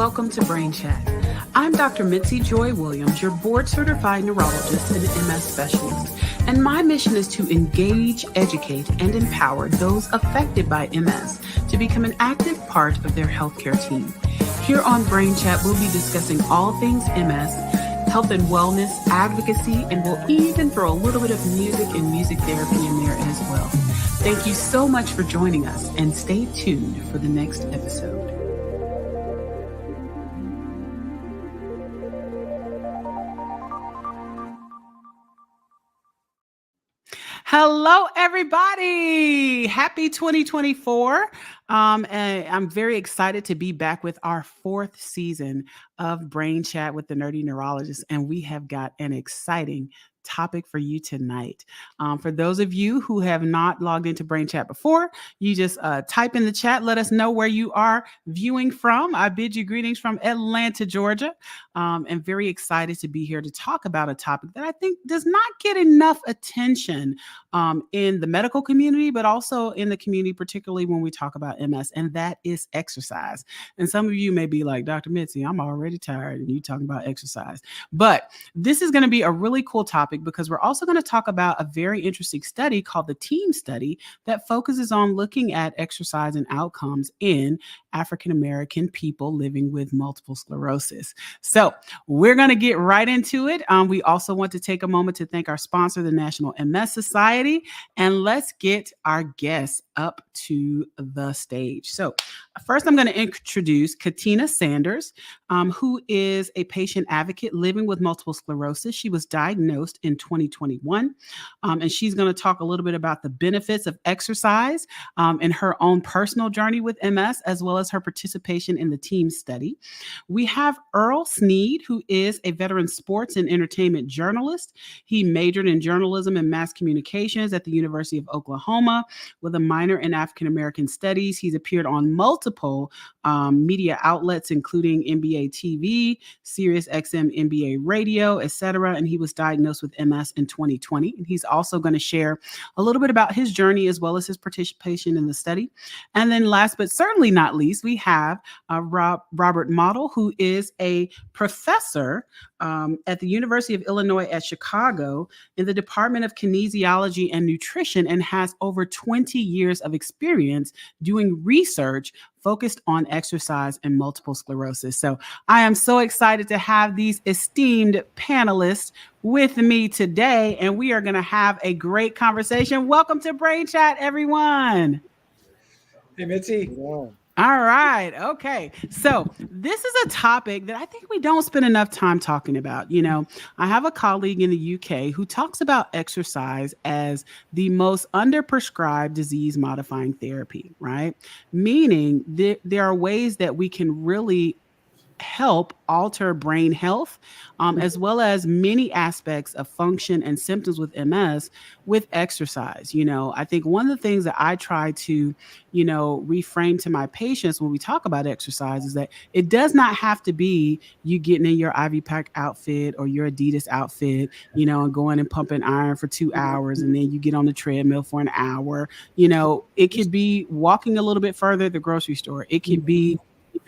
welcome to Brain Chat. I'm Dr. Mitzi Joy Williams, your board-certified neurologist and MS specialist, and my mission is to engage, educate, and empower those affected by MS to become an active part of their healthcare team. Here on Brain Chat, we'll be discussing all things MS, health and wellness, advocacy, and we'll even throw a little bit of music and music therapy in there as well. Thank you so much for joining us, and stay tuned for the next episode. Hello, everybody. Happy 2024. And I'm very excited to be back with our fourth season of Brain Chat with the Nerdy Neurologist. And we have got an exciting topic for you tonight. For those of you who have not logged into Brain Chat before, you just type in the chat. Let us know where you are viewing from. I bid you greetings from Atlanta, Georgia. And very excited to be here to talk about a topic that I think does not get enough attention in the medical community, but also in the community, particularly when we talk about MS, and that is exercise. And some of you may be like, Dr. Mitzi, I'm already tired and you talking about exercise. But this is going to be a really cool topic because we're also going to talk about a very interesting study called the TEAM study that focuses on looking at exercise and outcomes in African-American people living with multiple sclerosis. So we're going to get right into it. We also want to take a moment to thank our sponsor, the National MS Society, and let's get our guests up to the stage. So first, I'm going to introduce Katina Sanders, who is a patient advocate living with multiple sclerosis. She was diagnosed in 2021, and she's going to talk a little bit about the benefits of exercise in her own personal journey with MS, as well as her participation in the TEAM study. We have Earl Sneed, who is a veteran sports and entertainment journalist. He majored in journalism and mass communications at the University of Oklahoma with a minor in African American studies. He's appeared on multiple media outlets, including NBA TV, Sirius XM NBA radio, etc. And he was diagnosed with MS in 2020. And he's also going to share a little bit about his journey as well as his participation in the study. And then last but certainly not least, we have Robert Model, who is a professor at the University of Illinois at Chicago in the Department of Kinesiology and Nutrition, and has over 20 years of experience doing research focused on exercise and multiple sclerosis. So I am so excited to have these esteemed panelists with me today, and we are going to have a great conversation. Welcome to Brain Chat, everyone. Hey, Mitzi. All right. Okay. So this is a topic that I think we don't spend enough time talking about. You know, I have a colleague in the UK who talks about exercise as the most underprescribed disease modifying therapy, right? Meaning there are ways that we can really help alter brain health, as well as many aspects of function and symptoms with MS with exercise. You know, I think one of the things that I try to, reframe to my patients when we talk about exercise is that it does not have to be you getting in your Ivy Pack outfit or your Adidas outfit, and going and pumping iron for 2 hours, and then you get on the treadmill for an hour. It could be walking a little bit further at the grocery store. It could be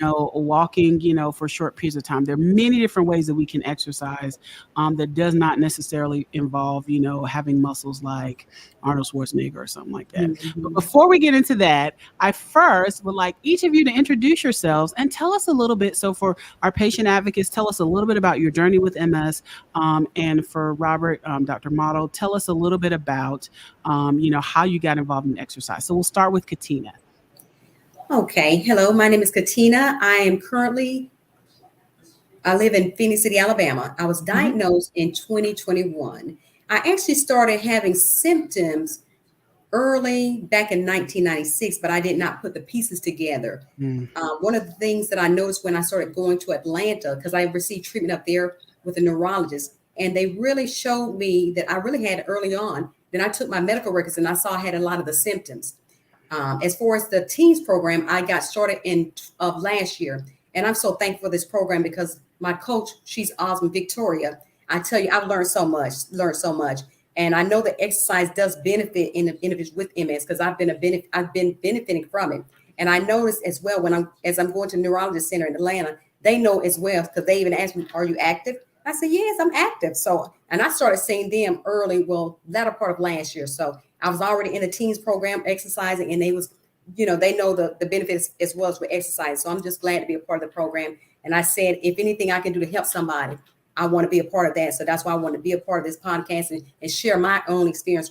walking, for short periods of time. There are many different ways that we can exercise that does not necessarily involve, having muscles like Arnold Schwarzenegger or something like that. Mm-hmm. But before we get into that, I first would like each of you to introduce yourselves and tell us a little bit. So for our patient advocates, tell us a little bit about your journey with MS. And for Robert, Dr. Model, tell us a little bit about, how you got involved in exercise. So we'll start with Katina. Okay. Hello, my name is Katina. I live in Phoenix City, Alabama. I was diagnosed in 2021. I actually started having symptoms early back in 1996, but I did not put the pieces together. One of the things that I noticed when I started going to Atlanta, because I received treatment up there with a neurologist, and they really showed me that I really had it early on. Then I took my medical records and I saw I had a lot of the symptoms. As far as the teens program, I got started of last year. And I'm so thankful for this program because my coach, she's awesome, Victoria. I tell you, I've learned so much. And I know that exercise does benefit in the individuals with MS because I've been benefiting from it. And I noticed as well as I'm going to the Neurologist Center in Atlanta, they know as well because they even asked me, "Are you active?" I said, "Yes, I'm active." So, and I started seeing them early, well, latter part of last year. So I was already in the teens program exercising, and they was, they know the benefits as well as with exercise. So I'm just glad to be a part of the program. And I said, if anything I can do to help somebody, I want to be a part of that. So that's why I want to be a part of this podcast and share my own experience,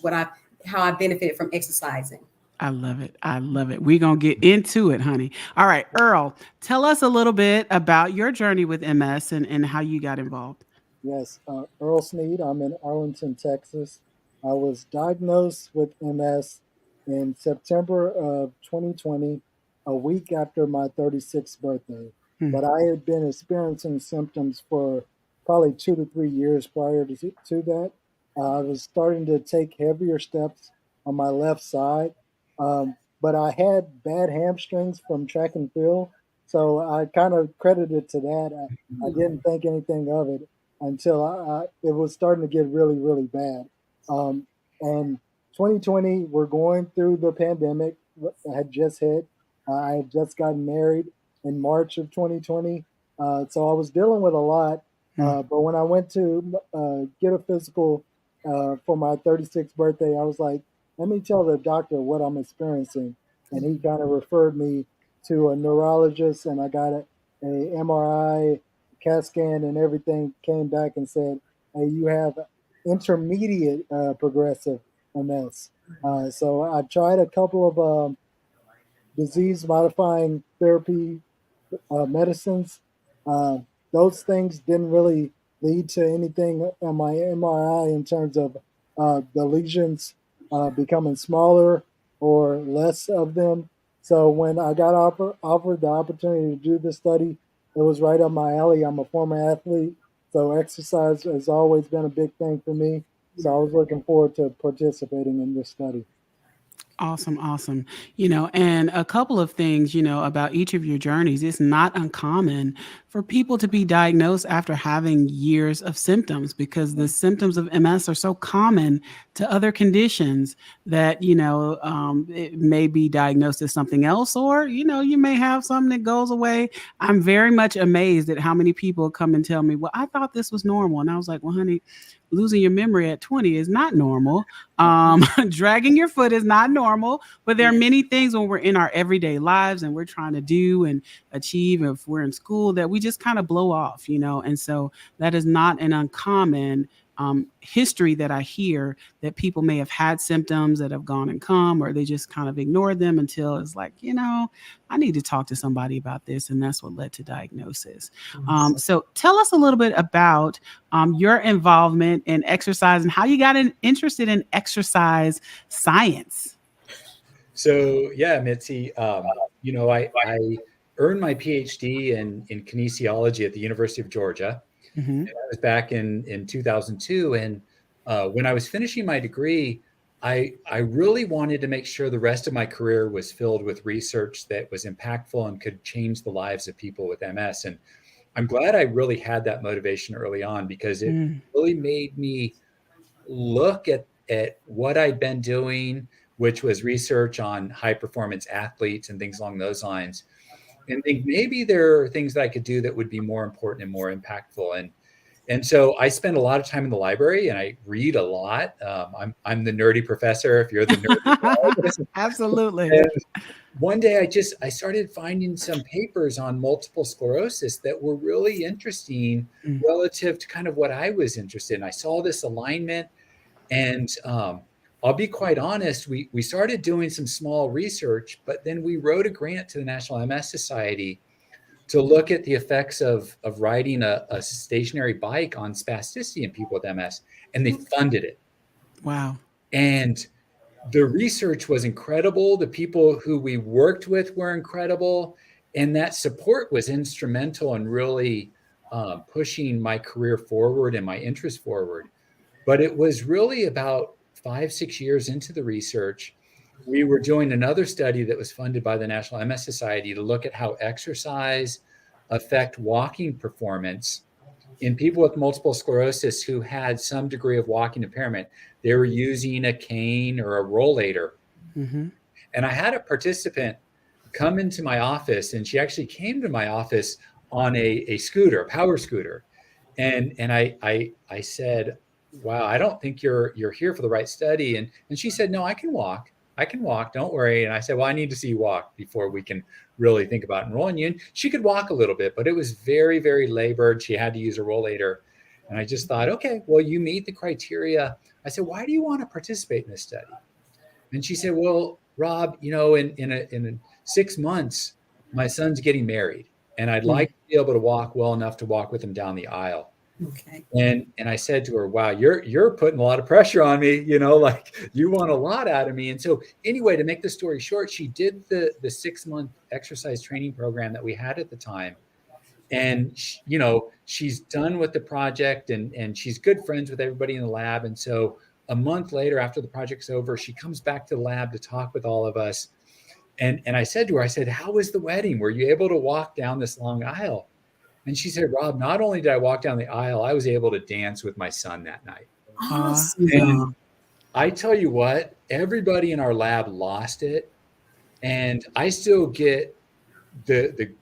how I benefited from exercising. I love it. I love it. We're going to get into it, honey. All right, Earl, tell us a little bit about your journey with MS and how you got involved. Yes, Earl Sneed. I'm in Arlington, Texas. I was diagnosed with MS in September of 2020, a week after my 36th birthday. Hmm. But I had been experiencing symptoms for probably 2 to 3 years prior to that. I was starting to take heavier steps on my left side, but I had bad hamstrings from track and field. So I kind of credited to that. I didn't think anything of it until it was starting to get really, really bad. And 2020, we're going through the pandemic. I had just hit. I had just gotten married in March of 2020. So I was dealing with a lot. Hmm. But when I went to get a physical for my 36th birthday, I was like, let me tell the doctor what I'm experiencing. And he kind of referred me to a neurologist, and I got a MRI, CAT scan, and everything came back and said, hey, you have intermediate progressive MS. So I tried a couple of disease modifying therapy medicines. Uh, those things didn't really lead to anything on my MRI in terms of the lesions becoming smaller or less of them. So when I got offered the opportunity to do this study, it was right up my alley. I'm a former athlete, so exercise has always been a big thing for me. So I was looking forward to participating in this study. Awesome, awesome. And a couple of things, about each of your journeys. It's not uncommon for people to be diagnosed after having years of symptoms because the symptoms of MS are so common to other conditions that, it may be diagnosed as something else, or, you may have something that goes away. I'm very much amazed at how many people come and tell me, well, I thought this was normal. And I was like, well, honey, losing your memory at 20 is not normal. Dragging your foot is not normal, but there are many things when we're in our everyday lives and we're trying to do and achieve, if we're in school, that we just kind of blow off, and so that is not an uncommon history that I hear, that people may have had symptoms that have gone and come, or they just kind of ignored them until it's like, I need to talk to somebody about this. And that's what led to diagnosis. So tell us a little bit about your involvement in exercise and how you got interested in exercise science. So yeah, Mitzi, I earned my PhD in kinesiology at the University of Georgia. Mm-hmm. And that was back in 2002. And when I was finishing my degree, I really wanted to make sure the rest of my career was filled with research that was impactful and could change the lives of people with MS. And I'm glad I really had that motivation early on, because it really made me look at what I'd been doing, which was research on high performance athletes and things along those lines, and think maybe there are things that I could do that would be more important and more impactful. And so I spend a lot of time in the library and I read a lot. I'm the nerdy professor, if you're the nerdy. Absolutely. And one day I started finding some papers on multiple sclerosis that were really interesting relative to kind of what I was interested in. I saw this alignment, and I'll be quite honest, we started doing some small research, but then we wrote a grant to the National MS Society to look at the effects of riding a stationary bike on spasticity in people with MS, and they funded it. Wow. And the research was incredible. The people who we worked with were incredible. And that support was instrumental in really pushing my career forward and my interest forward. But it was really about 5-6 years into the research, we were doing another study that was funded by the National MS Society to look at how exercise affect walking performance in people with multiple sclerosis who had some degree of walking impairment. They were using a cane or a rollator. Mm-hmm. And I had a participant come into my office, and she actually came to my office on a scooter, a power scooter. And I said, wow, I don't think you're here for the right study. And she said, no, I can walk. I can walk. Don't worry. And I said, well, I need to see you walk before we can really think about enrolling you. And she could walk a little bit, but it was very, very labored. She had to use a rollator. And I just thought, okay, well, you meet the criteria. I said, why do you want to participate in this study? And she said, well, Rob, in 6 months, my son's getting married, and I'd like to be able to walk well enough to walk with him down the aisle. Okay. And I said to her, wow, you're putting a lot of pressure on me, like you want a lot out of me. And so anyway, to make the story short, she did the 6-month exercise training program that we had at the time. And she's done with the project, and she's good friends with everybody in the lab. And so a month later, after the project's over, she comes back to the lab to talk with all of us. And I said to her, I said, how was the wedding? Were you able to walk down this long aisle? And she said, Rob, not only did I walk down the aisle, I was able to dance with my son that night. Awesome. And I tell you what, everybody in our lab lost it. And I still get the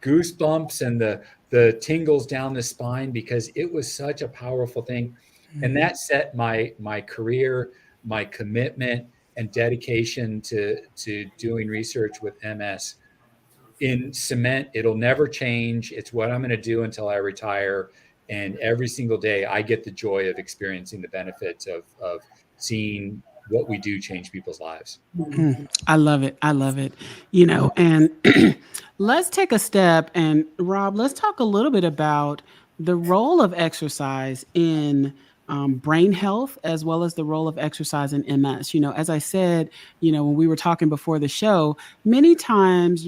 goosebumps and the tingles down the spine, because it was such a powerful thing. And that set my career, my commitment and dedication to doing research with MS in cement. It'll never change. It's what I'm going to do until I retire. And every single day I get the joy of experiencing the benefits of seeing what we do change people's lives. I love it. I love it. And let's take a step, and Rob, let's talk a little bit about the role of exercise in brain health, as well as the role of exercise in MS. As I said, when we were talking before the show, many times,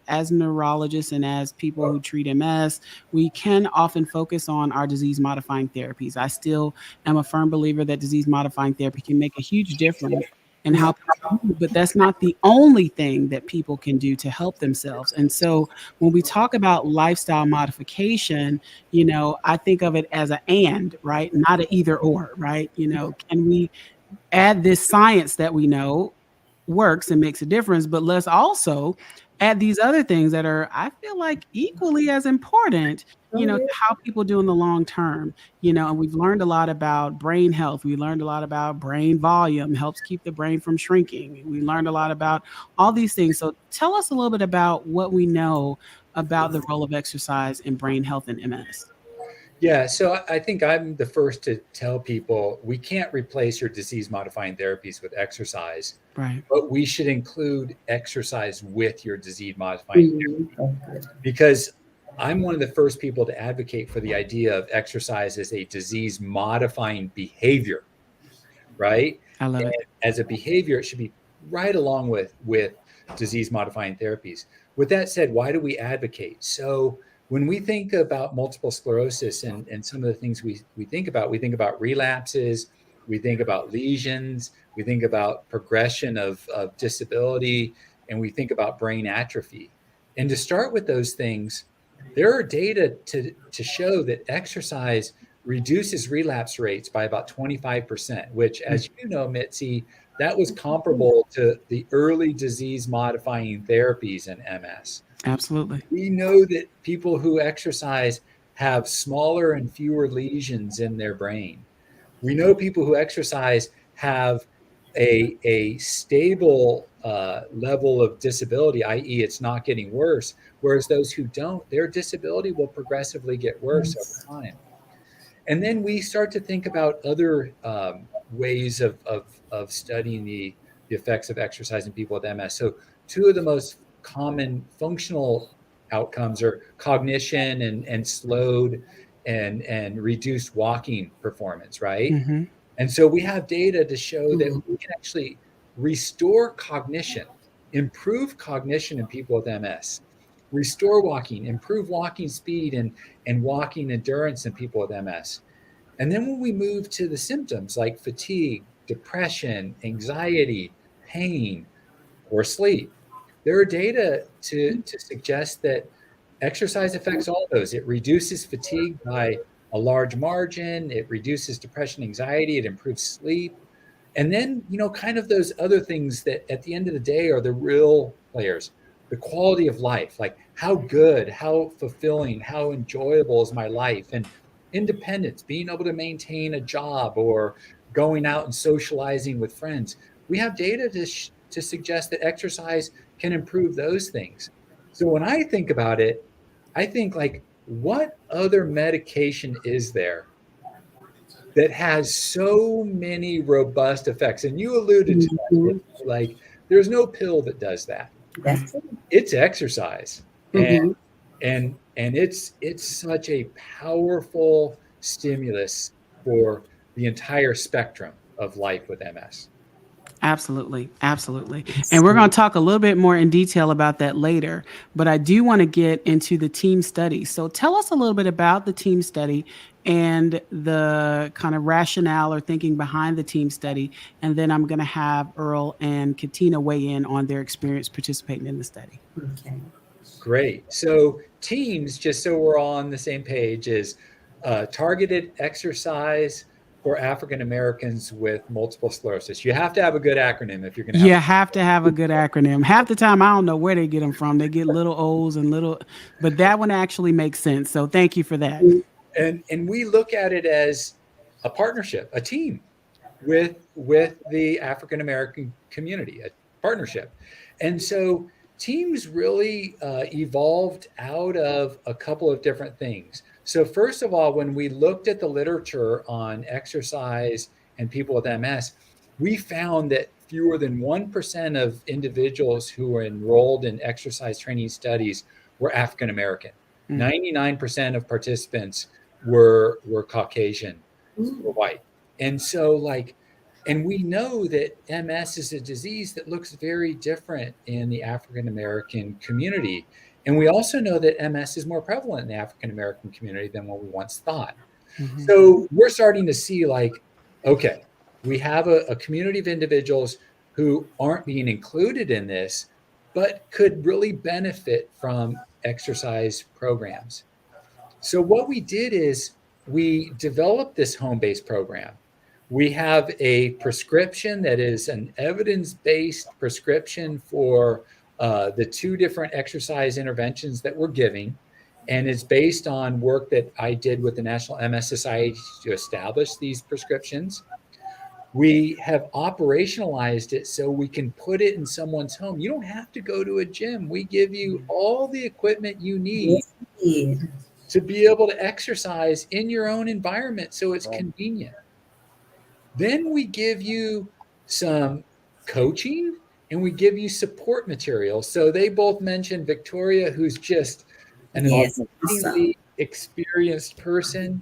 as neurologists and as people who treat MS, we can often focus on our disease modifying therapies. I still am a firm believer that disease modifying therapy can make a huge difference in how people move, but that's not the only thing that people can do to help themselves. And so when we talk about lifestyle modification, I think of it as right? Not an either or, right? Can we add this science that we know works and makes a difference, but let's also add these other things that are, I feel like, equally as important, to how people do in the long term. And we've learned a lot about brain health. We learned a lot about brain volume, helps keep the brain from shrinking. We learned a lot about all these things. So tell us a little bit about what we know about the role of exercise in brain health and MS. Yeah, so I think I'm the first to tell people we can't replace your disease modifying therapies with exercise, right? But we should include exercise with your disease modifying therapy, because I'm one of the first people to advocate for the idea of exercise as a disease modifying behavior, right? I love it. As a behavior, it should be right along with disease modifying therapies. With that said, why do we advocate? So when we think about multiple sclerosis and some of the things we think about relapses, we think about lesions, we think about progression of disability, and we think about brain atrophy. And to start with those things, there are data to show that exercise reduces relapse rates by about 25%, which, as you know, Mitzi, that was comparable to the early disease modifying therapies in MS. Absolutely. We know that people who exercise have smaller and fewer lesions in their brain. We know people who exercise have a stable level of disability, i.e. it's not getting worse, whereas those who don't, their disability will progressively get worse over time. And then we start to think about other ways of studying the effects of exercise in people with MS. So two of the most common functional outcomes are cognition and slowed and reduced walking performance, right? Mm-hmm. And so we have data to show that we can actually restore cognition, improve cognition in people with MS, restore walking, improve walking speed and walking endurance in people with MS. And then when we move to the symptoms like fatigue, depression, anxiety, pain, or sleep, there are data to suggest that exercise affects all those. It reduces fatigue by a large margin. It reduces depression, anxiety. It improves sleep. And then, kind of those other things that at the end of the day are the real players. the quality of life, like how good, how fulfilling, how enjoyable is my life, and independence, being able to maintain a job or going out and socializing with friends. We have data to suggest that exercise can improve those things. So when I think about it, I think like, what other medication is there that has so many robust effects? And you alluded to that. Mhm. Like, there's no pill that does that. That's true. It's exercise. And Mhm. it's such a powerful stimulus for the entire spectrum of life with MS. Absolutely. Absolutely. And we're going to talk a little bit more in detail about that later, but I do want to get into the team study. So tell us a little bit about the team study and the kind of rationale or thinking behind the team study. And then I'm going to have Earl and Katina weigh in on their experience participating in the study. Okay. Great. So teams, just so we're all on the same page, is targeted exercise for African Americans with multiple sclerosis. You have to have a good acronym if you're going to have. You have to have a good acronym. Half the time, I don't know where they get them from. They get little O's and little, but that one actually makes sense. So thank you for that. And we look at it as a partnership, a team with the African American community, a partnership. And so teams really evolved out of a couple of different things. So first of all, when we looked at the literature on exercise and people with MS, we found that fewer than 1% of individuals who were enrolled in exercise training studies were African American. 99% of participants were Caucasian, were white. And so like, and we know that MS is a disease that looks very different in the African American community. And we also know that MS is more prevalent in the African American community than what we once thought. Mhm. So we're starting to see like, okay, we have a community of individuals who aren't being included in this, but could really benefit from exercise programs. So what we did is we developed this home-based program. We have a prescription that is an evidence-based prescription for the two different exercise interventions that we're giving. And it's based on work that I did with the National MS Society to establish these prescriptions. We have operationalized it so we can put it in someone's home. You don't have to go to a gym. We give you all the equipment you need Yes. to be able to exercise in your own environment so it's convenient. Then we give you some coaching and we give you support materials. So they both mentioned Victoria, who's just an Yes. amazingly experienced person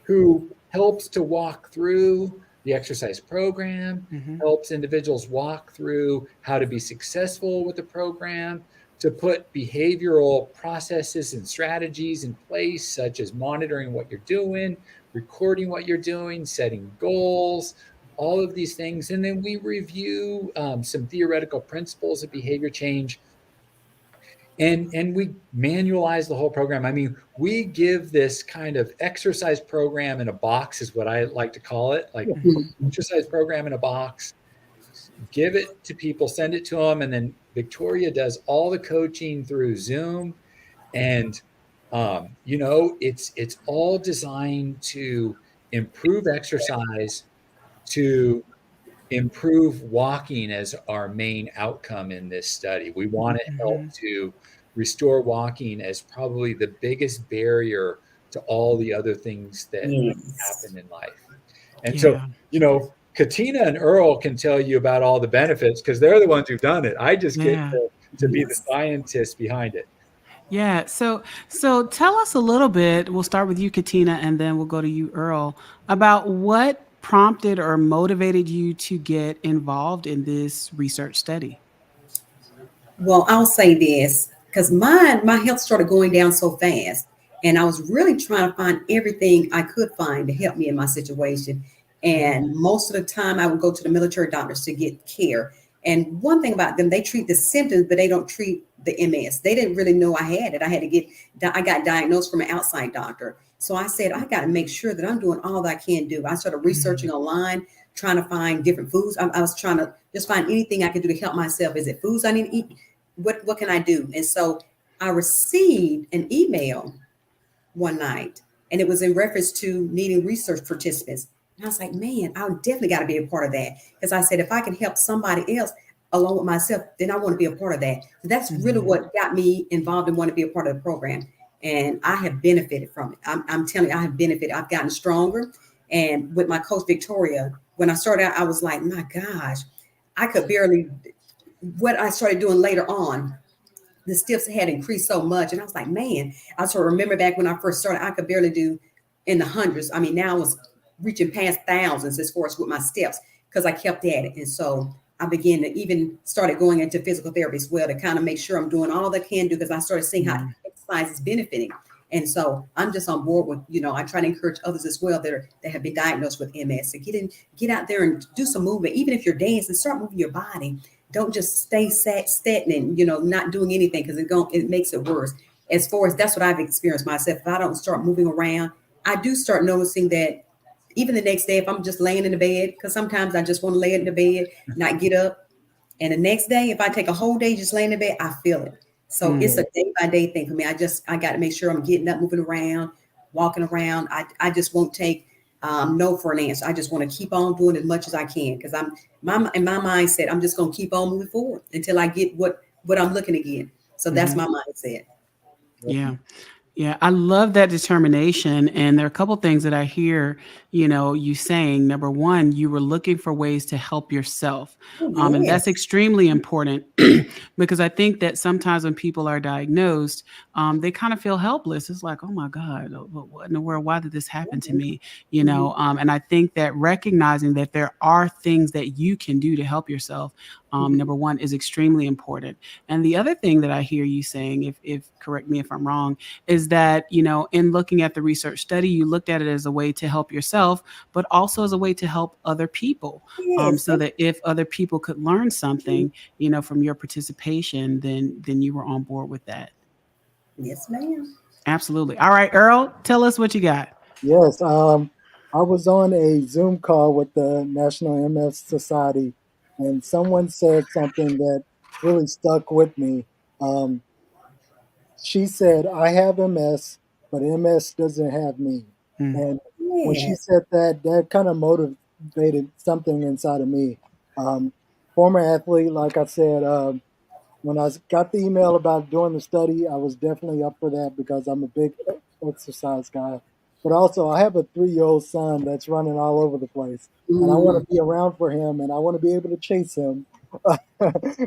who helps to walk through the exercise program, helps individuals walk through how to be successful with the program, to put behavioral processes and strategies in place, such as monitoring what you're doing, recording what you're doing, setting goals, all of these things. And then we review some theoretical principles of behavior change. And we manualize the whole program. I mean, we give this kind of exercise program in a box, is what I like to call it, like exercise program in a box. Give it to people, send it to them, and then Victoria does all the coaching through Zoom. And it's all designed to improve exercise, to improve walking as our main outcome in this study. We want to help to restore walking as probably the biggest barrier to all the other things that happen in life. And so, Katina and Earl can tell you about all the benefits because they're the ones who've done it. I just get to be the scientist behind it. Yeah. So tell us a little bit. We'll start with you, Katina, and then we'll go to you, Earl, about what prompted or motivated you to get involved in this research study. Well, I'll say this because my health started going down so fast, and I was really trying to find everything I could find to help me in my situation. And most of the time, I would go to the military doctors to get care. And one thing about them, they treat the symptoms, but they don't treat the MS. They didn't really know I had it. I got diagnosed from an outside doctor. So I said, I got to make sure that I'm doing all that I can do. I started researching online, trying to find different foods. I was trying to just find anything I could do to help myself. Is it foods I need to eat? what can I do? And so I received an email one night, and it was in reference to needing research participants. And I was like, man, I definitely got to be a part of that, because I said if I can help somebody else along with myself, then I want to be a part of that. So that's really Mhm. what got me involved and want to be a part of the program. And I have benefited from it. I'm telling you, I have benefited. I've gotten stronger. And with my coach Victoria, when I started out, I was like, my gosh, I could barely. What I started doing later on, the steps had increased so much. And I was like, man, I sort of remember back when I first started, I could barely do in the hundreds. I mean, now I was reaching past thousands as far as with my steps, because I kept at it. And so I began to even started going into physical therapy as well, to kind of make sure I'm doing all that I can do, because I started seeing how Mhm. exercise is benefiting. And so I'm just on board with, I try to encourage others as well that have been diagnosed with MS to get out there and do some movement. Even if you're dancing, start moving your body. Don't just stay stagnant, not doing anything, because it makes it worse. As far as that's what I've experienced myself. If I don't start moving around, I do start noticing that even the next day, if I'm just laying in the bed, because sometimes I just want to lay in the bed, not get up. And the next day, if I take a whole day just laying in bed, I feel it. So it's Mm. a day by day thing for me. I got to make sure I'm getting up, moving around, walking around. I just won't take no for an answer. I just want to keep on doing as much as I can, because in my mindset, I'm just going to keep on moving forward until I get what I'm looking to get. So that's Mhm. my mindset. Yeah. Yeah, I love that determination. And there are a couple things that I hear, you saying. Number one, you were looking for ways to help yourself. Oh, And that's yes. extremely important because I think that sometimes when people are diagnosed, they kind of feel helpless. It's like, oh my God, what in the world? Why did this happen to me? Mhm. And I think that recognizing that there are things that you can do to help yourself, Mhm. number one, is extremely important. And the other thing that I hear you saying, if correct me if I'm wrong, is that, in looking at the research study, you looked at it as a way to help yourself, but also as a way to help other people. Yes. So that if other people could learn Mhm. something, from your participation, then you were on board with that. Yes, ma'am. Absolutely. All right, Earl, tell us what you got. Yes, I was on a Zoom call with the National MS Society, and someone said something that really stuck with me. Um, she said, "I have MS, but MS doesn't have me." Mm, And when she Yes. said that, that kind of motivated something inside of me. Um, Former athlete, like I said, when I got the email about doing the study, I was definitely up for that because I'm a big exercise guy. But also, I have a 3-year-old son that's running all over the place, and I want Mm. to be around for him, and I want to be able to chase him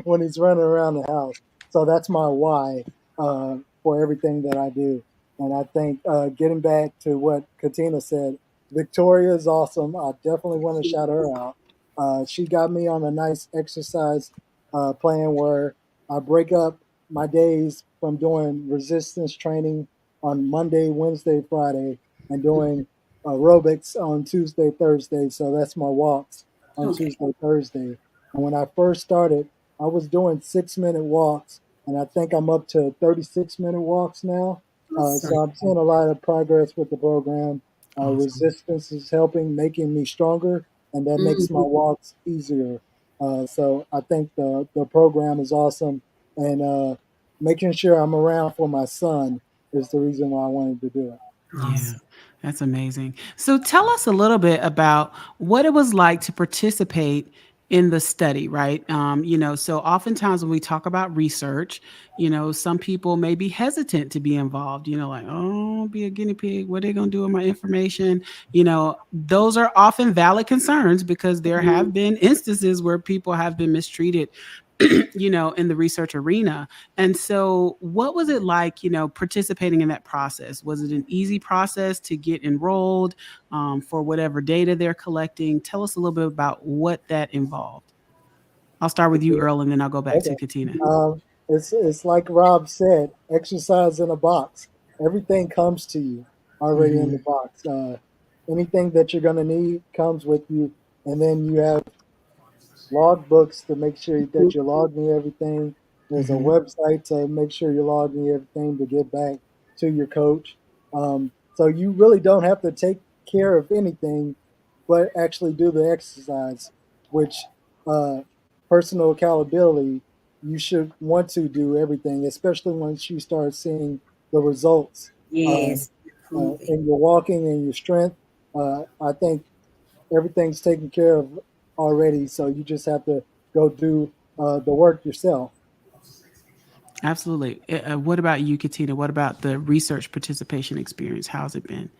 when he's running around the house. So that's my why for everything that I do. And I think getting back to what Katina said, Victoria is awesome. I definitely want to shout her out. She got me on a nice exercise plan where I break up my days from doing resistance training on Monday, Wednesday, Friday, and doing aerobics on Tuesday, Thursday. So that's my walks on Okay. Tuesday, Thursday. And when I first started, I was doing 6-minute walks, and I think I'm up to 36-minute walks now. Awesome. So I'm seeing a lot of progress with the program. awesome. Resistance is helping, making me stronger, and that makes my Mhm. walks easier. So I think the program is awesome, and making sure I'm around for my son is the reason why I wanted to do it. Yeah, Awesome. that's amazing. So tell us a little bit about what it was like to participate in the study, right? So oftentimes when we talk about research, some people may be hesitant to be involved, like, oh, be a guinea pig. What are they going to do with my information? Those are often valid concerns because there Mhm. have been instances where people have been mistreated, in the research arena. And so, what was it like, participating in that process? Was it an easy process to get enrolled for whatever data they're collecting? Tell us a little bit about what that involved. I'll start with you, Earl, and then I'll go back to Okay. Katina. It's like Rob said, exercise in a box. Everything comes to you already in the Hmm. box. Anything that you're going to need comes with you, and then you have log books to make sure that you're logging everything. There's a Hmm. website to make sure you're logging everything to get back to your coach. So you really don't have to take care of anything, but actually do the exercise, which uh, personal accountability you should want to do everything, especially once you start seeing the results uh, Yes, improving. in your walking and your strength. I think everything's taken care of already, so you just have to go do the work yourself. Absolutely. What about you, Katina? What about the research participation experience? How's it been?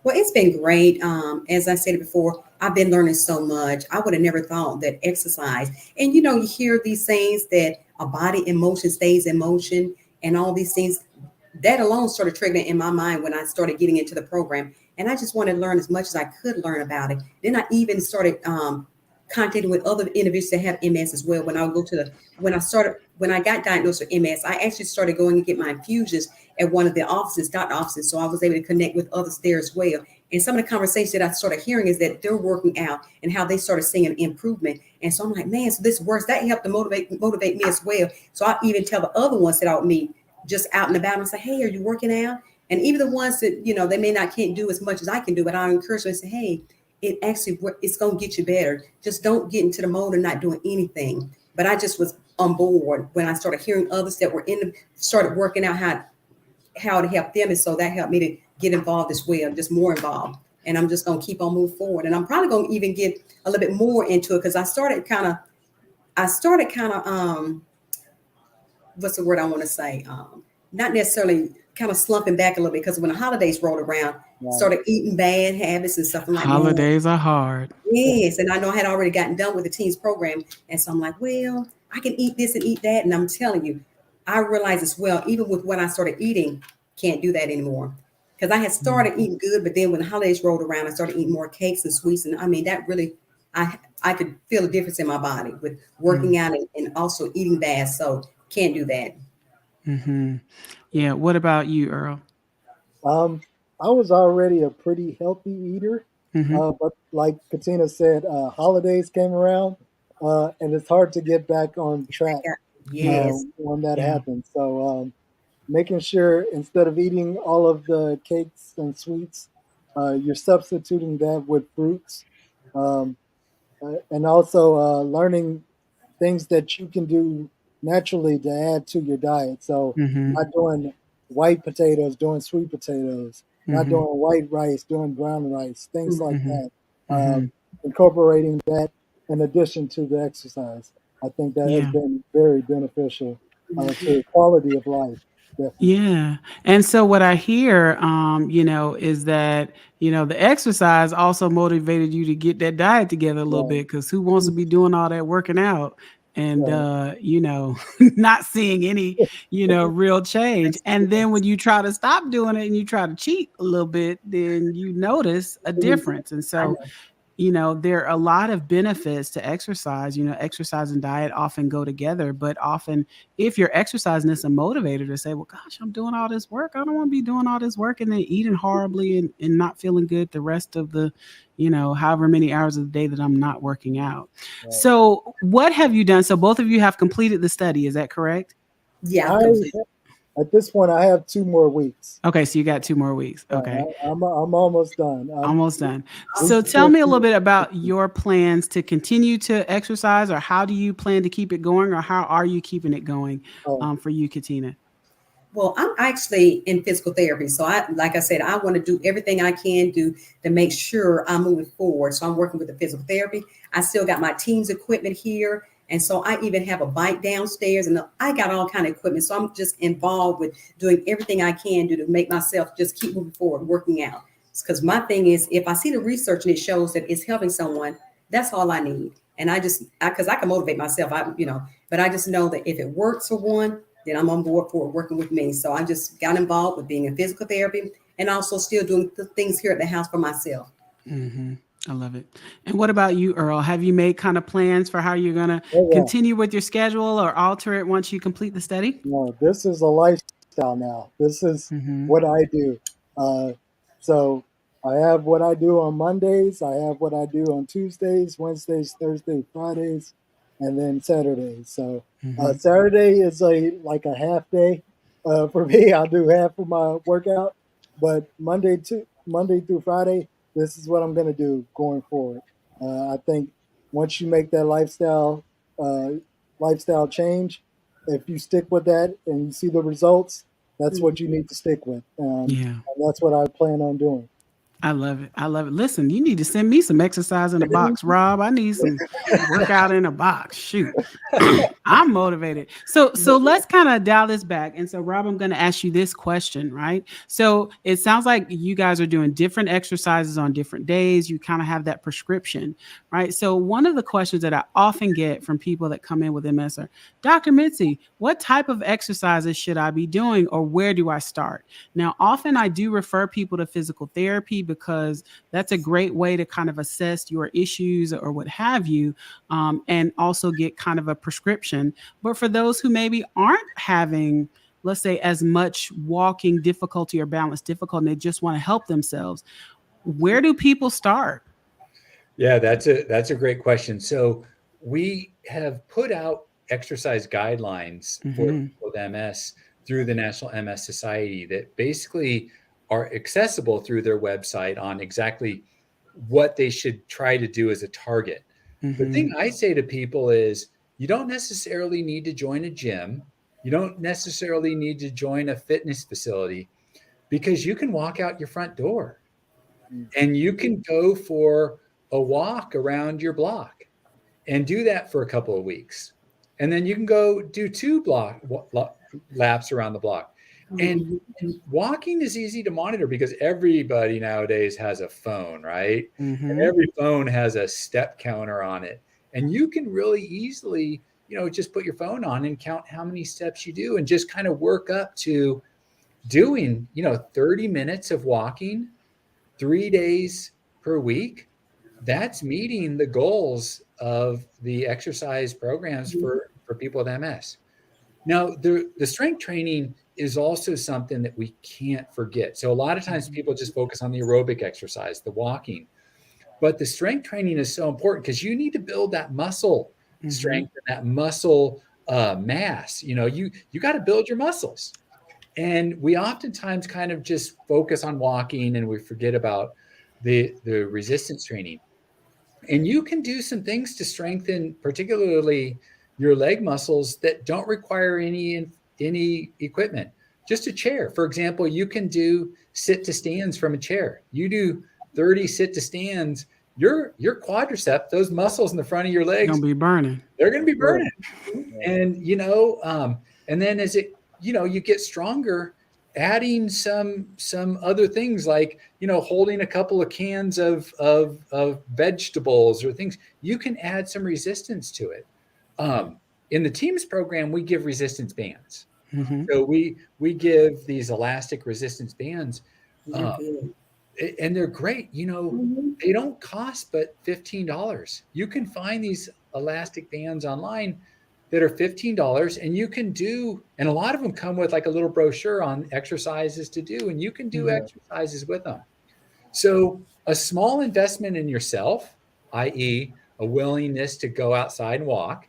Well, it's been great. As I said before, I've been learning so much. I would have never thought that exercise, and you hear these things that a body in motion stays in motion, and all these things. That alone started triggering in my mind when I started getting into the program, and I just wanted to learn as much as I could learn about it. Then I even started contacting with other individuals that have MS as well. When I got diagnosed with MS, I actually started going and get my infusions at one of the offices, doctor offices. So I was able to connect with others there as well. And some of the conversations that I started hearing is that they're working out and how they started seeing an improvement. And so I'm like, man, so this works. That helped to motivate me as well. So I even tell the other ones that I would meet just out and about and say, hey, are you working out? And even the ones that, they may not can't do as much as I can do, but I encourage them to say, hey, it's going to get you better. Just don't get into the mode of not doing anything. But I just was on board when I started hearing others that were started working out how to help them. And so that helped me to get involved as well, just more involved. And I'm just going to keep on moving forward. And I'm probably going to even get a little bit more into it because I started kind of, what's the word I want to say? Not necessarily kind of slumping back a little bit because when the holidays rolled around, Right. started eating bad habits and stuff. I'm like, man, Holidays are hard. yes. And I know I had already gotten done with the teens program. And so I'm like, well, I can eat this and eat that. And I'm telling you, I realized as well, even with what I started eating, can't do that anymore. Because I had started Mhm. eating good, but then when the holidays rolled around, I started eating more cakes and sweets. And I mean, that really, I could feel a difference in my body with working out and also eating bad. So can't do that. Mm-hmm. Yeah. What about you, Earl? Um, I was already a pretty healthy eater, Mm-hmm. but like Katina said, holidays came around, and it's hard to get back on track Yes. when that Yeah. happens. So making sure instead of eating all of the cakes and sweets, you're substituting that with fruits, um, and also learning things that you can do naturally to add to your diet. So Mm-hmm. not doing white potatoes, doing sweet potatoes, not Mm-hmm. doing white rice, doing brown rice, things like Mm-hmm. that. Mm-hmm. Incorporating that in addition to the exercise. I think that has Yeah. been very beneficial to the quality of life. Definitely. Yeah. And so what I hear, is that, the exercise also motivated you to get that diet together a little Right. bit because who wants to be doing all that working out and, Right. not seeing any, real change. And then when you try to stop doing it and you try to cheat a little bit, then you notice a difference. And I so know. there are a lot of benefits to exercise. Exercise and diet often go together, but often if you're exercising, it's a motivator to say, well, gosh, I'm doing all this work. I don't want to be doing all this work and then eating horribly and not feeling good the rest of the, however many hours of the day that I'm not working out. Right. So, what have you done? So, both of you have completed the study. Is that correct? Yeah, I've I completed. at this point I have 2 more weeks. Okay, so you got 2 more weeks. Right. Okay. I'm almost done. Almost done. We So tell still me a little see bit about it. your plans to continue to exercise, or how do you plan to keep it going, or how are you keeping it going Oh, for you, Katina? Well, I'm actually in physical therapy. So like I said, I want to do everything I can do to make sure I'm moving forward. So I'm working with the physical therapy. I still got my team's equipment here. And so I even have a bike downstairs and I got all kind of equipment. So I'm just involved with doing everything I can do to make myself just keep moving forward, working out. Because my thing is, if I see the research and it shows that it's helping someone, that's all I need. And because I can motivate myself, but I just know that if it works for one, then I'm on board for working with me. So I just got involved with being in physical therapy and also still doing the things here at the house for myself. Hmm. I love it. And what about you, Earl? Have you made kind of plans for how you're going to oh yeah. continue with your schedule or alter it once you complete the study? No, this is a lifestyle now. This is Hmm. what I do. Uh, so I have what I do on Mondays. I have what I do on Tuesdays, Wednesdays, Thursdays, Fridays, and then Saturdays. So Hmm. Saturday is like a half day for me. I'll do half of my workout, but Monday through Friday, this is what I'm going to do going forward. I think once you make that uh, lifestyle change, if you stick with that and you see the results, that's what you Mhm. need to stick with. Yeah. And that's what I plan on doing. I love it. I love it. Listen, you need to send me some exercise in a box, Rob. I need some workout in a box. Shoot. I'm motivated. So let's kind of dial this back. And so Rob, I'm going to ask you this question, right? So it sounds like you guys are doing different exercises on different days. You kind of have that prescription, right? So one of the questions that I often get from people that come in with MS are, Dr. Mitzi, what type of exercises should I be doing or where do I start? Now, often I do refer people to physical therapy because that's a great way to kind of assess your issues or what have you, and also get kind of a prescription. But for those who maybe aren't having, let's say, as much walking difficulty or balance difficulty, and they just want to help themselves, where do people start? Yeah, that's a great question. So we have put out exercise guidelines for Mm-hmm. people with MS through the National MS Society that basically are accessible through their website on exactly what they should try to do as a target. The Mm-hmm. thing I say to people is you don't necessarily need to join a gym. You don't necessarily need to join a fitness facility because you can walk out your front door and you can go for a walk around your block and do that for a couple of weeks. And then you can go do laps around the block. And, Mhm. and walking is easy to monitor because everybody nowadays has a phone, right? And Mm-hmm. every phone has a step counter on it. And you can really easily, just put your phone on and count how many steps you do and just kind of work up to doing, 30 minutes of walking 3 days per week. That's meeting the goals of the exercise programs for people with MS. Now, the strength training is also something that we can't forget. So a lot of times people just focus on the aerobic exercise, the walking, but the strength training is so important because you need to build that muscle Mm-hmm. strength and that muscle mass. You got to build your muscles. And we oftentimes kind of just focus on walking and we forget about the resistance training. And you can do some things to strengthen, particularly your leg muscles that don't require any equipment. Just a chair. For example, you can do sit to stands from a chair. You do 30 sit to stands. Your quadricep, those muscles in the front of your legs, Gonna be burning. they're going to be Sure. burning. Yeah. And then as you get stronger, adding some other things like holding a couple of cans of vegetables or things, you can add some resistance to it. In the teams program, we give resistance bands. Mm-hmm. So we give these elastic resistance bands, They're uh, good. and they're great. Mhm. They don't cost but $15. You can find these elastic bands online that are $15 and you can do, and a lot of them come with like a little brochure on exercises to do, and you can do Mm-hmm. exercises with them. So a small investment in yourself, i.e., a willingness to go outside and walk,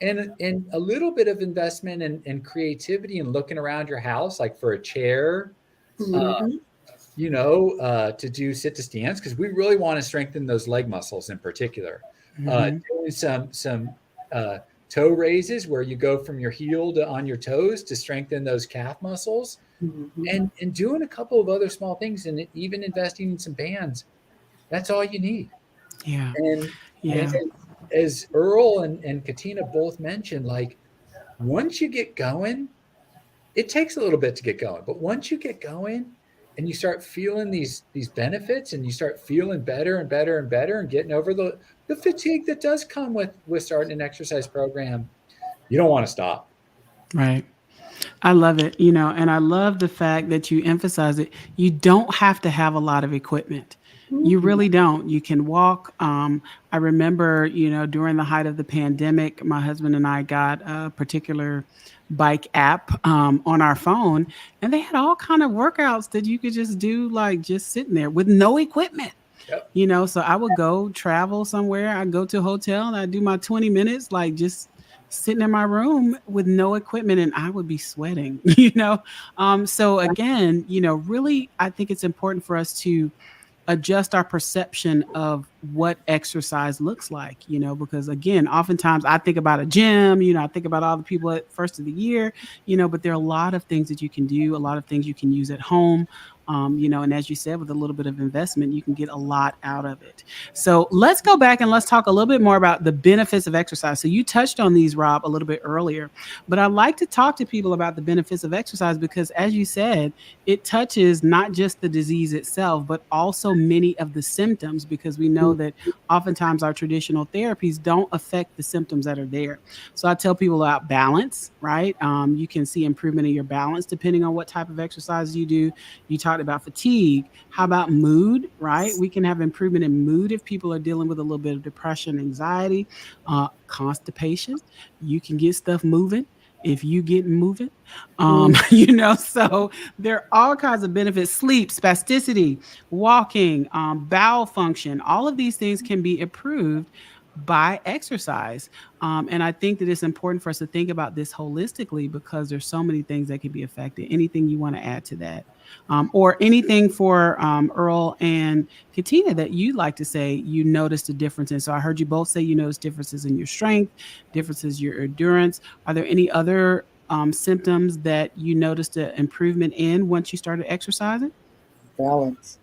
and a little bit of investment in creativity and looking around your house, like for a chair, uh, Mhm. to do sit to stands because we really want to strengthen those leg muscles in particular. Mm-hmm. Doing some uh, toe raises where you go from your heel to on your toes to strengthen those calf muscles, Mhm. and doing a couple of other small things, and even investing in some bands. That's all you need. Yeah. And and Yeah. as Earl and Katina both mentioned, like once you get going, it takes a little bit to get going, but once you get going and you start feeling these benefits and you start feeling better and better and better and getting over the fatigue that does come with starting an exercise program, you don't want to stop. Right. I love it, and I love the fact that you emphasize it. You don't have to have a lot of equipment. You Mhm. really don't. You can walk. I remember, during the height of the pandemic, my husband and I got a particular bike app on our phone, and they had all kind of workouts that you could just do, like just sitting there with no equipment. Yep. So I would go travel somewhere. I'd go to a hotel and I'd do my 20 minutes, like just sitting in my room with no equipment, and I would be sweating. So again, really, I think it's important for us to adjust our perception of what exercise looks like, because again, oftentimes I think about a gym, I think about all the people at first of the year, but there are a lot of things that you can do, a lot of things you can use at home. And as you said, with a little bit of investment, you can get a lot out of it. So let's go back and let's talk a little bit more about the benefits of exercise. So you touched on these, Rob, a little bit earlier, but I like to talk to people about the benefits of exercise because, as you said, it touches not just the disease itself, but also many of the symptoms, because we know that oftentimes our traditional therapies don't affect the symptoms that are there. So I tell people about balance, right? You can see improvement in your balance depending on what type of exercise you do. You talked about fatigue. How about mood, right? We can have improvement in mood if people are dealing with a little bit of depression, anxiety, constipation. You can get stuff moving if you get moving. So there are all kinds of benefits: sleep, spasticity, walking, bowel function. All of these things can be improved by exercise. And I think that it's important for us to think about this holistically because there's so many things that can be affected. Anything you want to add to that? Or anything for Earl and Katina that you'd like to say you noticed a difference in? So I heard you both say you noticed differences in your strength, differences in your endurance. Are there any other symptoms that you noticed an improvement in once you started exercising? Balance.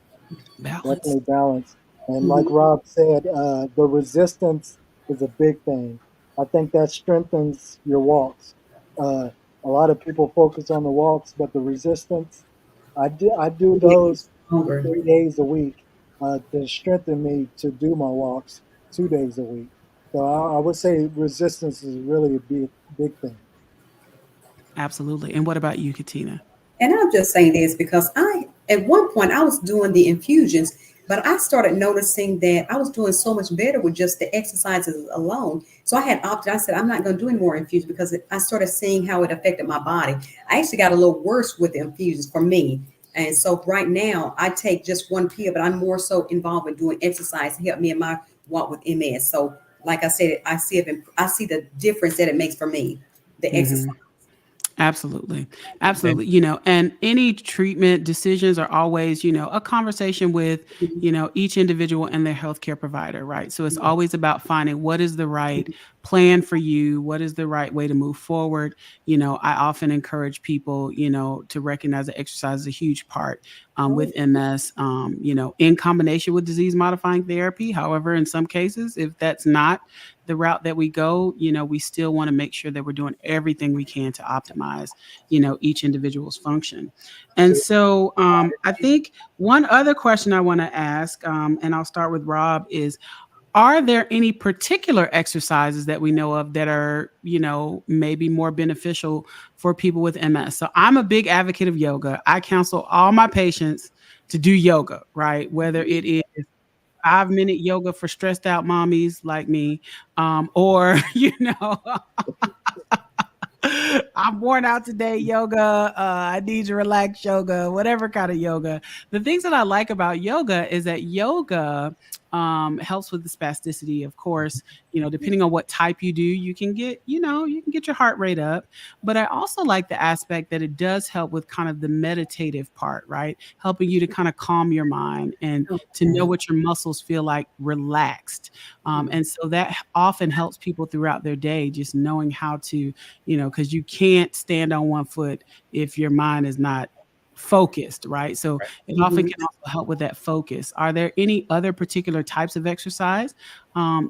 Balance. Definitely balance. And like Mhm. Rob said, the resistance is a big thing. I think that strengthens your walks. Uh, a lot of people focus on the walks, but the resistance, I do Yeah, it's those stronger. 3 days a week to strengthen me to do my walks 2 days a week. So I would say resistance is really a big thing. Absolutely. And what about you, Katina? And I'm just saying this because at one point, I was doing the infusions, but I started noticing that I was doing so much better with just the exercises alone. So I had opted. I said, I'm not going to do any more infusions because I started seeing how it affected my body. I actually got a little worse with the infusions for me. And so right now, I take just one pill, but I'm more so involved with doing exercise to help me in my walk with MS. So, like I said, I see the difference that it makes for me, the exercise. Mhm. Absolutely. And Absolutely. And any treatment decisions are always, a conversation with, each individual and their healthcare provider, right? So it's always about finding what is the right plan for you, what is the right way to move forward. I often encourage people, to recognize that exercise is a huge part Oh, with MS, in combination with disease modifying therapy. However, in some cases, if that's not the route that we go, we still want to make sure that we're doing everything we can to optimize, each individual's function. And so so I think one other question I want to ask, and I'll start with Rob, is are there any particular exercises that we know of that are, maybe more beneficial for people with MS? So I'm a big advocate of yoga. I counsel all my patients to do yoga, right? Whether it is 5-minute yoga for stressed out mommies like me, or I'm worn out today, yoga. I need to relax, yoga, whatever kind of yoga. The things that I like about yoga is that yoga helps with the spasticity, of course. Depending on what type you do, you can get your heart rate up. But I also like the aspect that it does help with kind of the meditative part, right? Helping you to kind of calm your mind and to know okay. what your muscles feel like relaxed. And so that often helps people throughout their day, just knowing how to because you can't stand on one foot if your mind is not focused, right? So right. it often Mhm. can also help with that focus. Are there any other particular types of exercise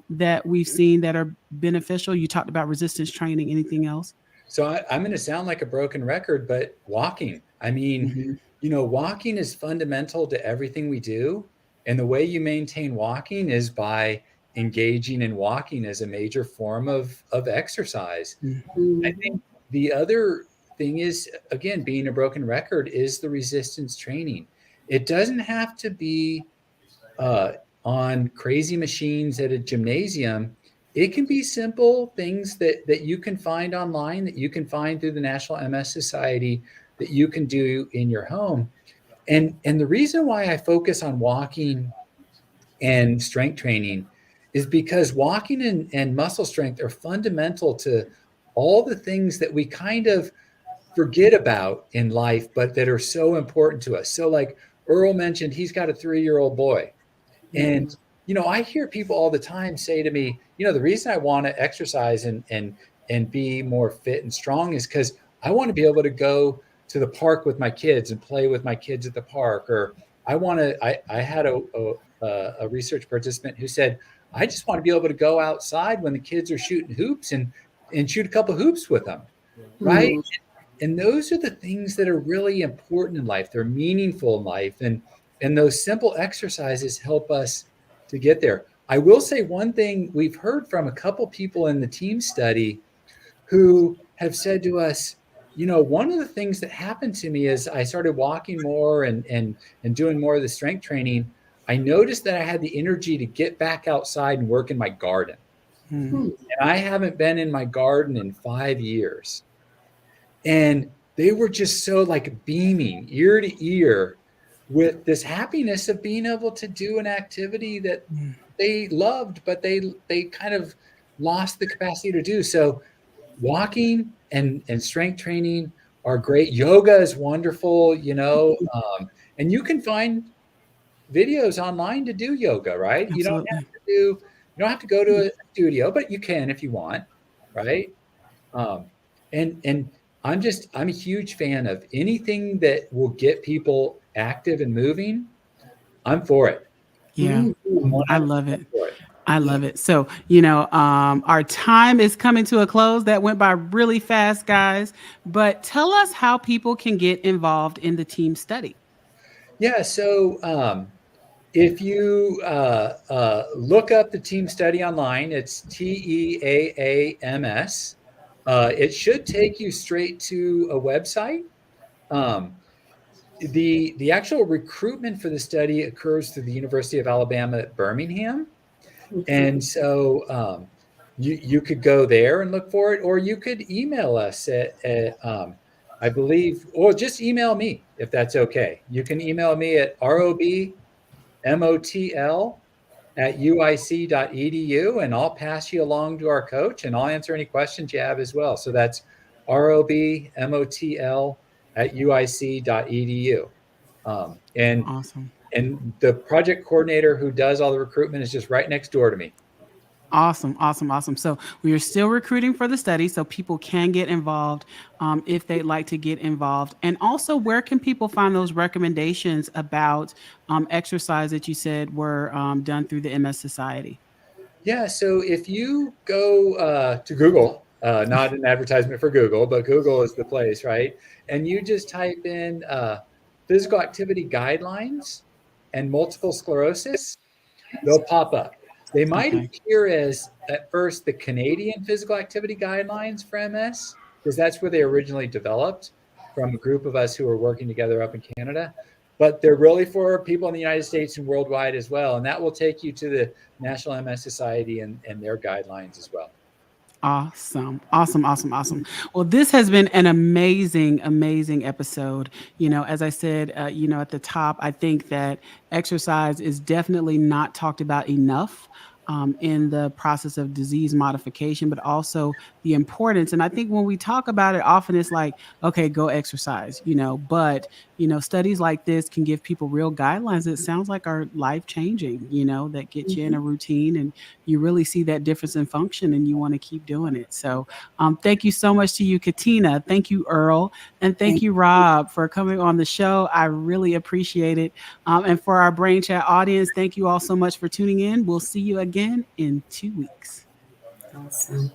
that we've seen that are beneficial? You talked about resistance training. Anything else? So I'm going to sound like a broken record, but walking. I mean, Mhm. walking is fundamental to everything we do. And the way you maintain walking is by engaging in walking as a major form of exercise. I think Mhm. the other thing is, again, being a broken record is the resistance training. It doesn't have to be uh, on crazy machines at a gymnasium. It can be simple things that you can find online, that you can find through the National MS Society, that you can do in your home. And the reason why I focus on walking and strength training is because walking and muscle strength are fundamental to all the things that we kind of forget about in life, but that are so important to us. So, like Earl mentioned he's got a 3-year-old boy. And, I hear people all the time say to me, the reason I want to exercise and be more fit and strong is because I want to be able to go to the park with my kids and play with my kids at the park. Or I had a research participant who said, I just want to be able to go outside when the kids are shooting hoops and shoot a couple hoops with them. Right. Mm-hmm. And those are the things that are really important in life. They're meaningful in life. And those simple exercises help us to get there. I will say one thing we've heard from a couple people in the team study who have said to us, one of the things that happened to me is I started walking more and doing more of the strength training. I noticed that I had the energy to get back outside and work in my garden. Mm. And I haven't been in my garden in 5 years. And they were just so like beaming ear to ear with this happiness of being able to do an activity that they loved, but they kind of lost the capacity to do. So walking and strength training are great. Yoga is wonderful, and you can find videos online to do yoga, right? Absolutely. You don't have to go to a studio, but you can if you want, right? Um, and I'm a huge fan of anything that will get people active and moving. I'm for it. Yeah. I'm I 100% love it. for it. I love it. So, our time is coming to a close. That went by really fast, guys. But tell us how people can get involved in the team study. Yeah. So if you look up the team study online, it's TEAAMS. It should take you straight to a website. Um, the actual recruitment for the study occurs through the University of Alabama at Birmingham. And so you could go there and look for it, or you could email us at I believe, or just email me if that's okay. You can email me at robmotl@uic.edu, and I'll pass you along to our coach, and I'll answer any questions you have as well. So that's robmotl@uic.edu. And Awesome. the project coordinator who does all the recruitment is just right next door to me. Awesome, awesome, awesome. So we are still recruiting for the study, so people can get involved if they'd like to get involved. And also, where can people find those recommendations about exercise that you said were done through the MS Society? Yeah, so if you go to Google, not an advertisement for Google, but Google is the place, right? And you just type in physical activity guidelines and multiple sclerosis, they'll pop up. They might Okay. appear as at first the Canadian physical activity guidelines for MS, because that's where they originally developed from a group of us who were working together up in Canada. But they're really for people in the United States and worldwide as well. And that will take you to the National MS Society and their guidelines as well. Awesome. Awesome. Awesome. Awesome. Well, this has been an amazing, amazing episode. As I said, at the top, I think that exercise is definitely not talked about enough in the process of disease modification, but also the importance. And I think when we talk about it, often it's like, okay, go exercise, but, studies like this can give people real guidelines that sounds like are life changing, that get you in a routine and you really see that difference in function and you want to keep doing it. So thank you so much to you, Katina. Thank you, Earl. And thank Thank you, Rob, for coming on the show. I really appreciate it. And for our Brain Chat audience, thank you all so much for tuning in. We'll see you again in 2 weeks. Awesome.